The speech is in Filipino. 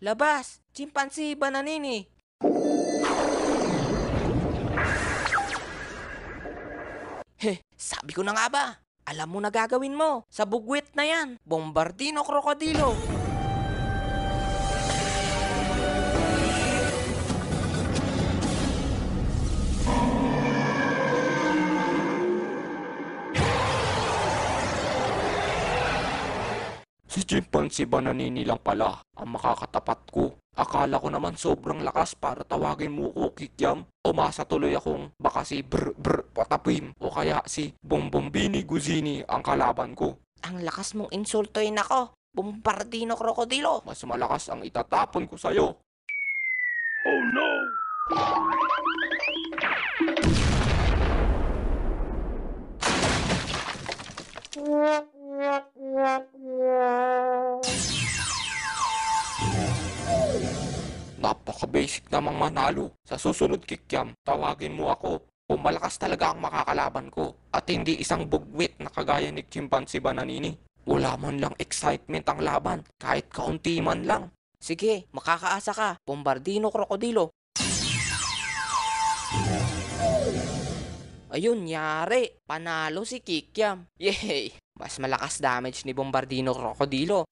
Labas! Chimpanzee Bananini! Sabi ko na nga ba? Alam mo na gagawin mo. Sa bugwit na yan. Bombardino Krokodilo. Si Chimpanzee Bananini lang pala ang makakatapat ko. Akala ko naman sobrang lakas para tawagin mo ko Kikiam. Umasa tuloy akong baka si Patapim o kaya si Bombombini Guzini ang kalaban ko. Ang lakas mong insultoin ako. Bombardino Krokodilo. Mas malakas ang itatapon ko sa'yo. Oh no! Napaka-basic namang manalo. Sa susunod Kikiam, tawagin mo ako. Kung malakas talaga ang makakalaban ko at hindi isang bugwit na kagaya ni Chimpanzee Bananini. Wala man lang excitement ang laban, kahit kaunti man lang. Sige, makakaasa ka. Bombardino Krokodilo. Ayun, yari. Panalo si Kikiam. Yay! Mas malakas damage ni Bombardino Krokodilo.